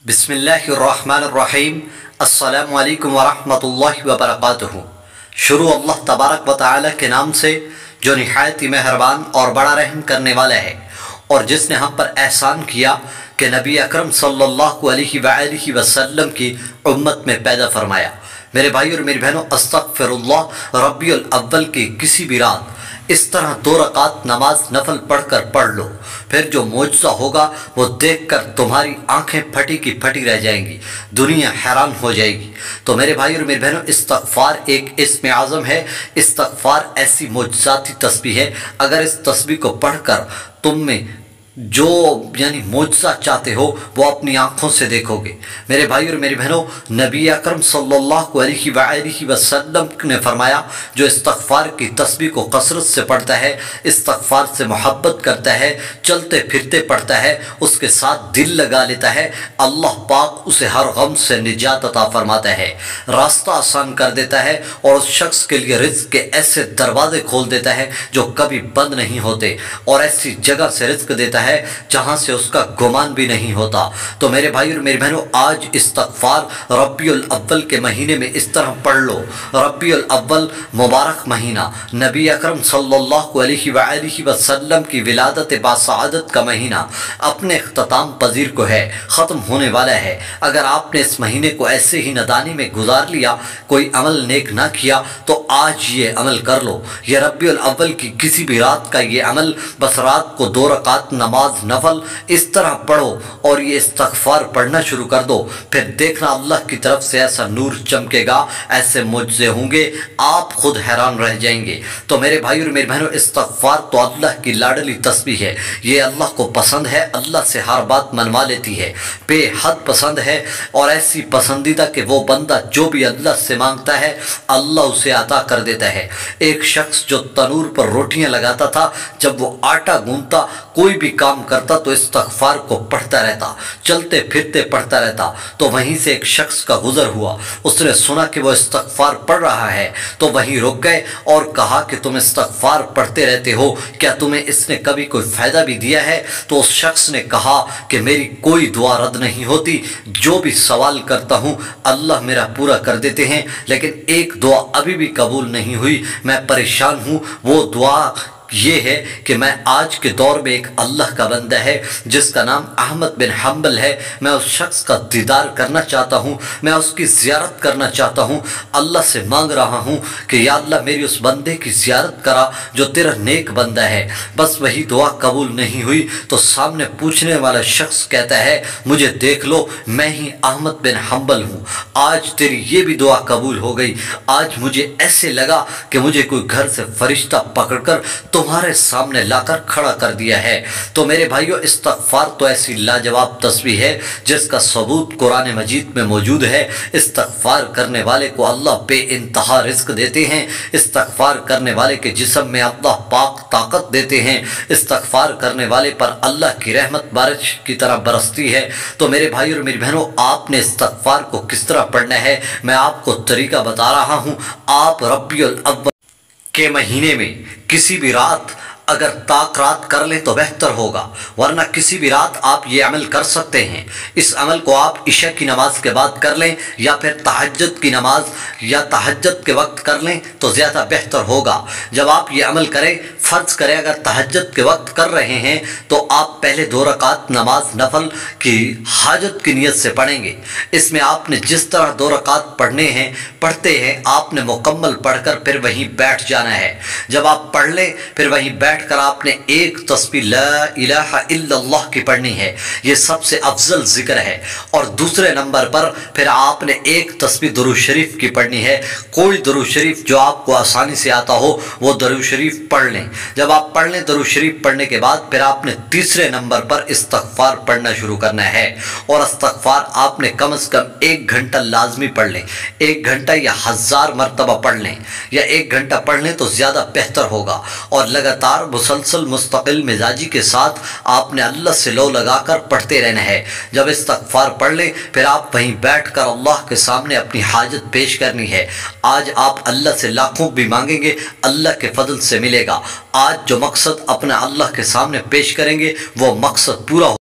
बिस्मिल्लाहिर्रहमानिर्रहीम। अस्सलामु अलैकुम वरहमतुल्लाहि वबरकातुहू। शुरू अल्लाह तबारक व तआला के नाम से जो निहायत ही मेहरबान और बड़ा रहम करने वाला है, और जिसने हम पर एहसान किया कि नबी अकरम सल्लल्लाहु अलैहि वसल्लम की उम्मत में पैदा फरमाया। मेरे भाई और मेरी बहनों, अस्तगफिरुल्लाह, रबीउल अव्वल की किसी भी रात इस तरह 2 रकात नमाज नफल पढ़ लो, फिर जो मौजज़ा होगा वो देखकर तुम्हारी आंखें फटी की फटी रह जाएंगी, दुनिया हैरान हो जाएगी। तो मेरे भाई और मेरी बहनों, इस्तग़फ़ार एक इस्म आज़म है। इस्तग़फ़ार ऐसी मौजज़ाती तस्बीह है, अगर इस तस्बीह को पढ़कर तुम में जो यानी मौजज़ा चाहते हो वो अपनी आँखों से देखोगे। मेरे भाई और मेरी बहनों, नबी अकरम सल्लल्लाहु अलैहि वसल्लम ने फरमाया, जो इस्तग़फ़ार की तस्बीह को कसरत से पढ़ता है, इस्तग़फ़ार से मोहब्बत करता है, चलते फिरते पढ़ता है, उसके साथ दिल लगा लेता है, अल्लाह पाक उसे हर गम से निजात अता फरमाता है, रास्ता आसान कर देता है, और उस शख्स के लिए रिज़्क़ के ऐसे दरवाज़े खोल देता है जो कभी बंद नहीं होते, और ऐसी जगह से रिज़्क़ देता है जहां से उसका गुमान भी नहीं होता। तो मेरे भाई और मेरी बहनों, आज इस्तग़फ़ार रबीउल अव्वल के महीने में इस तरह पढ़ लो। रबीउल अव्वल मुबारक महीना, नबी अकरम सल्लल्लाहु अलैहि वसल्लम की विलादत बासआदत का महीना अपने इख्तिताम पजीर को है, ख़त्म होने वाला है। अगर आपने इस महीने को ऐसे ही नदानी में गुजार लिया, कोई अमल नेक ना किया, तो आज ये अमल कर लो। ये रबीउल अव्वल की किसी भी रात का ये अमल, बस रात को 2 रकात नमाज नफल इस तरह पढ़ो और ये इस्तग़फ़ार पढ़ना शुरू कर दो, फिर देखना अल्लाह की तरफ से ऐसा नूर चमकेगा, ऐसे मुझसे होंगे, आप खुद हैरान रह जाएंगे। तो मेरे भाई और मेरी बहनों, इस्तग़फ़ार तो अल्लाह की लाडली तस्बीह है, ये अल्लाह को पसंद है, अल्लाह से हर बात मनवा लेती है, बेहद पसंद है, और ऐसी पसंदीदा कि वो बंदा जो भी अल्लाह से मांगता है अल्लाह उसे अता कर देता है। एक शख्स जो तनूर पर रोटियां लगाता था, जब वो आटा गूंथता, कोई भी काम करता तो इस्तग़फ़ार को पढ़ता रहता, चलते फिरते पढ़ता रहता। तो वहीं से एक शख्स का गुजर हुआ, उसने सुना कि वो इस्तग़फ़ार पढ़ रहा है, तो वहीं रुक गए और कहा कि तुम इस्तग़फ़ार पढ़ते रहते हो, क्या तुम्हें इसने कभी कोई फ़ायदा भी दिया है? तो उस शख्स ने कहा कि मेरी कोई दुआ रद्द नहीं होती, जो भी सवाल करता हूँ अल्लाह मेरा पूरा कर देते हैं, लेकिन एक दुआ अभी भी कबूल नहीं हुई, मैं परेशान हूँ। वो दुआ ये है कि मैं आज के दौर में एक अल्लाह का बंदा है जिसका नाम अहमद बिन हम्बल है, मैं उस शख्स का दीदार करना चाहता हूँ, मैं उसकी ज़ियारत करना चाहता हूँ, अल्लाह से मांग रहा हूँ कि या अल्लाह मेरी उस बंदे की ज़ियारत करा जो तेरा नेक बंदा है। बस वही दुआ कबूल नहीं हुई तो सामने पूछने वाला शख्स कहता है, मुझे देख लो, मैं ही अहमद बिन हम्बल हूँ, आज तेरी ये भी दुआ कबूल हो गई। आज मुझे ऐसे लगा कि मुझे कोई घर से फरिश्ता पकड़कर तुम्हारे सामने लाकर खड़ा कर दिया है। तो मेरे भाइयों, इस्तग़फ़ार तो ऐसी लाजवाब तस्बीह है जिसका सबूत कुरान मजीद में मौजूद है। इस्तग़फ़ार करने वाले को अल्लाह बेइंतहा रिज़्क़ देते हैं, इस्तग़फ़ार करने वाले के जिस्म में अल्लाह पाक ताकत देते हैं, इस्तग़फ़ार करने वाले पर अल्लाह की रहमत बारिश की तरह बरसती है। तो मेरे भाई और मेरी बहनों, आपने इस्तग़फ़ार को किस तरह पढ़ना है मैं आपको तरीका बता रहा हूँ। आप रबीउल अव्वल के महीने में किसी भी रात अगर ताक रात कर लें तो बेहतर होगा, वरना किसी भी रात आप ये अमल कर सकते हैं। इस अमल को आप इशा की नमाज के बाद कर लें या फिर तहज्जुद की नमाज या तहज्जुद के वक्त कर लें तो ज़्यादा बेहतर होगा। जब आप ये अमल करें, फ़र्ज़ करें अगर तहज्जुद के वक्त कर रहे हैं तो आप पहले 2 रकात नमाज नफल की हाजत की नीयत से पढ़ेंगे। इसमें आपने जिस तरह 2 रकात पढ़ते हैं आपने मुकम्मल पढ़कर फिर वहीं बैठ जाना है। जब आप पढ़ लें फिर वहीं बैठ कर आपने एक तस्बीह ला इलाहा इल्लल्लाह की पढ़नी है, ये सबसे अफजल जिक्र है। और दूसरे नंबर पर फिर आपने एक तस्बीह दुरूद शरीफ की पढ़नी है। कोई दुरूद शरीफ जो आपको आसानी से आता हो वो दुरूद शरीफ पढ़ लें। जब आप पढ़ लें दुरूद शरीफ पढ़ने के बाद फिर आपने तीसरे नंबर पर इस्तग़फ़ार पढ़ना शुरू करना है, और इस्तग़फ़ार आपने कम से कम 1 घंटा लाजमी पढ़ लें। 1 घंटा या 1000 मरतबा पढ़ लें, या 1 घंटा पढ़ लें तो ज़्यादा बेहतर होगा। और लगातार मुसलसल मुस्तकिल मिजाजी के साथ आपने अल्लाह से लो लगाकर पढ़ते रहना है। जब इस्तग़फ़ार पढ़ लें फिर आप वहीं बैठकर अल्लाह के सामने अपनी हाजत पेश करनी है। आज आप अल्लाह से लाखों भी मांगेंगे, अल्लाह के फजल से मिलेगा। आज जो मकसद अपना अल्लाह के सामने पेश करेंगे वो मकसद पूरा